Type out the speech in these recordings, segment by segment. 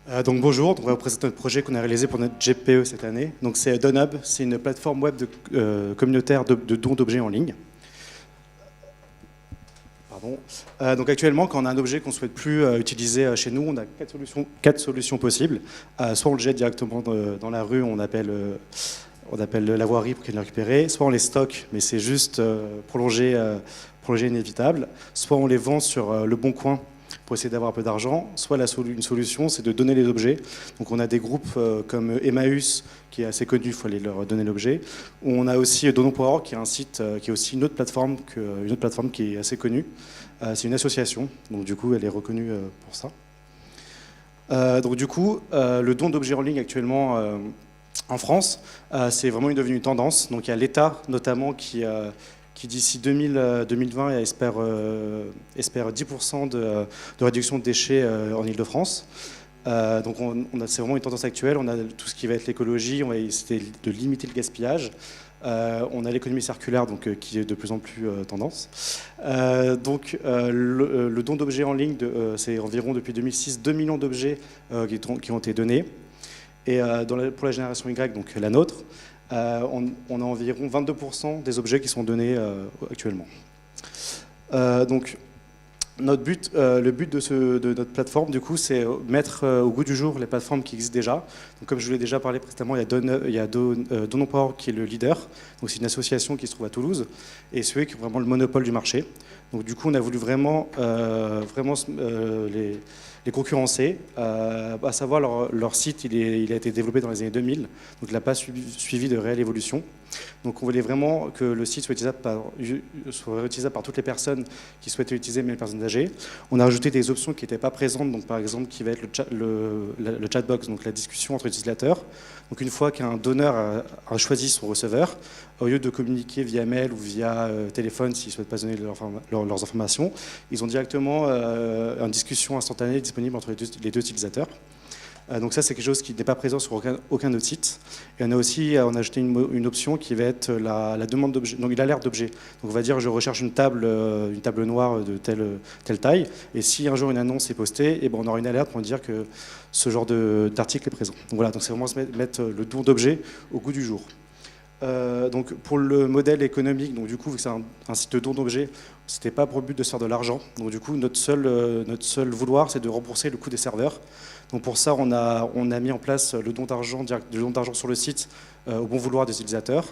Donc bonjour, on va vous présenter notre projet qu'on a réalisé pour notre GPE cette année. Donc c'est Donhub, c'est une plateforme web communautaire de dons d'objets en ligne. Pardon. Donc actuellement, quand on a un objet qu'on ne souhaite plus utiliser chez nous, on a quatre solutions possibles. Soit on le jette directement dans la rue, on appelle la voirie pour qu'il le récupère. Soit on les stocke, mais c'est juste prolongé inévitable. Soit on les vend sur le bon coin pour essayer d'avoir un peu d'argent, soit une solution, c'est de donner les objets. Donc on a des groupes comme Emmaüs, qui est assez connu, il faut aller leur donner l'objet. On a aussi Donons.org, qui est un site, qui est aussi une autre plateforme qui est assez connue. C'est une association, donc du coup elle est reconnue pour ça. Donc du coup, le don d'objets en ligne actuellement en France, c'est vraiment devenu une tendance. Donc il y a l'État notamment qui d'ici 2020 espère 10% de réduction de déchets en Ile-de-France. Donc c'est vraiment une tendance actuelle. On a tout ce qui va être l'écologie, on va essayer de limiter le gaspillage. On a l'économie circulaire qui est de plus en plus tendance. Le don d'objets en ligne, c'est environ depuis 2006 2 millions d'objets qui ont été donnés. Et pour la génération Y, donc la nôtre, on a environ 22% des objets qui sont donnés actuellement. Donc, le but de notre plateforme, du coup, c'est mettre au goût du jour les plateformes qui existent déjà. Donc, comme je vous l'ai déjà parlé précédemment, il y a Donons.org qui est le leader. Donc, c'est une association qui se trouve à Toulouse et c'est eux qui ont vraiment le monopole du marché. Donc, du coup, on a voulu vraiment les concurrencer, à savoir leur site, il a été développé dans les années 2000, donc il n'a pas suivi de réelle évolution. Donc on voulait vraiment que le site soit utilisable par toutes les personnes qui souhaitaient l'utiliser, même les personnes âgées. On a rajouté des options qui n'étaient pas présentes, donc par exemple qui va être le chatbox, donc la discussion entre utilisateurs. Donc une fois qu'un donneur a choisi son receveur, au lieu de communiquer via mail ou via téléphone s'ils ne souhaitent pas donner leurs informations, ils ont directement une discussion instantanée disponible entre les deux utilisateurs. Donc ça, c'est quelque chose qui n'est pas présent sur aucun autre site. Et on a ajouté une option qui va être la demande d'objet, donc l'alerte d'objet. Donc on va dire, je recherche une table noire de telle taille, et si un jour une annonce est postée, on aura une alerte pour dire que ce genre d'article est présent. Donc voilà, donc c'est vraiment mettre le don d'objet au goût du jour. Donc pour le modèle économique, donc du coup, vu que c'est un site de don d'objets, c'était pas pour le but de se faire de l'argent. Donc du coup, notre seul vouloir, c'est de rembourser le coût des serveurs. Donc pour ça, on a mis en place le don d'argent sur le site au bon vouloir des utilisateurs.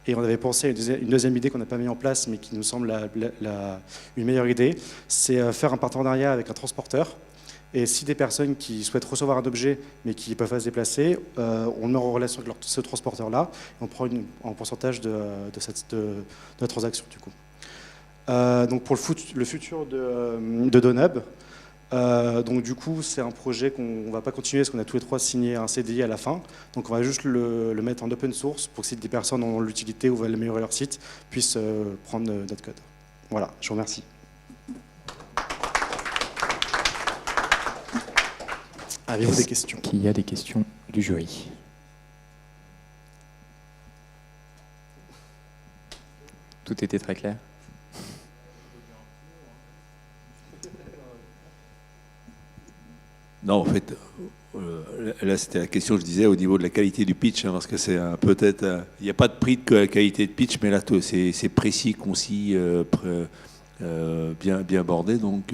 Et on avait pensé à une deuxième idée qu'on n'a pas mis en place, mais qui nous semble une meilleure idée, c'est faire un partenariat avec un transporteur. Et si des personnes qui souhaitent recevoir un objet mais qui ne peuvent pas se déplacer, on met en relation avec ce transporteur-là et on prend un pourcentage de la transaction du coup. Donc pour le futur de Donhub, donc du coup c'est un projet qu'on ne va pas continuer parce qu'on a tous les trois signé un CDI à la fin. Donc on va juste le mettre en open source pour que si des personnes en ont l'utilité ou veulent améliorer leur site puissent prendre notre code. Voilà, je vous remercie. Avez-vous des questions ? Qu'il y a des questions du jury? Tout était très clair. Non, en fait, là c'était la question que je disais au niveau de la qualité du pitch, parce que c'est peut-être, il n'y a pas de prix de qualité de pitch, mais là c'est précis, concis, bien bordé, donc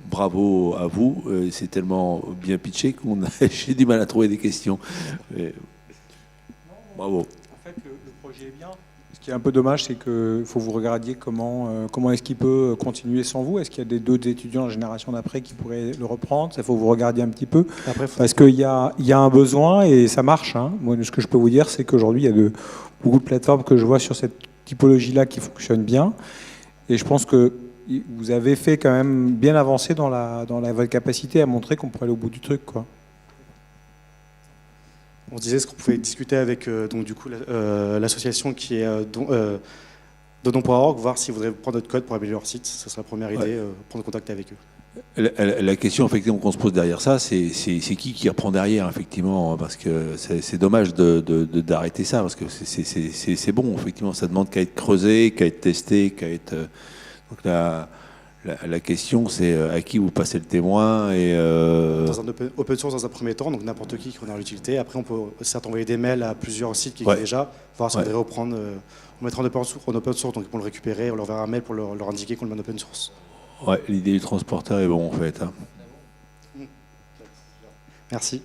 bravo à vous. C'est tellement bien pitché qu'on j'ai du mal à trouver des questions. Bravo. En fait, le projet est bien. Ce qui est un peu dommage, c'est qu'il faut vous regardiez comment est-ce qu'il peut continuer sans vous. Est-ce qu'il y a d'autres étudiants en génération d'après qui pourraient le reprendre? Il faut que vous regardiez un petit peu. Parce qu'il y a un besoin et ça marche. Moi, ce que je peux vous dire, c'est qu'aujourd'hui, il y a beaucoup de plateformes que je vois sur cette typologie-là qui fonctionnent bien. Et je pense que vous avez fait quand même bien avancer dans votre capacité à montrer qu'on pourrait aller au bout du truc, quoi. On disait ce qu'on pouvait discuter avec l'association qui est Donons.org, voir s'ils voudraient prendre notre code pour améliorer leur site. Ce serait la première idée, prendre contact avec eux. La question effectivement qu'on se pose derrière ça, c'est qui reprend derrière, effectivement, parce que c'est dommage d'arrêter ça, parce que c'est bon, effectivement, ça demande qu'à être creusé, qu'à être testé, qu'à être... Donc La question, c'est à qui vous passez le témoin et Dans un open source dans un premier temps, donc n'importe qui en a l'utilité. Après, on peut certes envoyer des mails à plusieurs sites qui existent déjà, voir si on devrait reprendre, on mettra en open source, donc ils pourront le récupérer, on leur enverra un mail pour leur indiquer qu'on le met en open source. Ouais, l'idée du transporteur est bon en fait. Hein. Merci.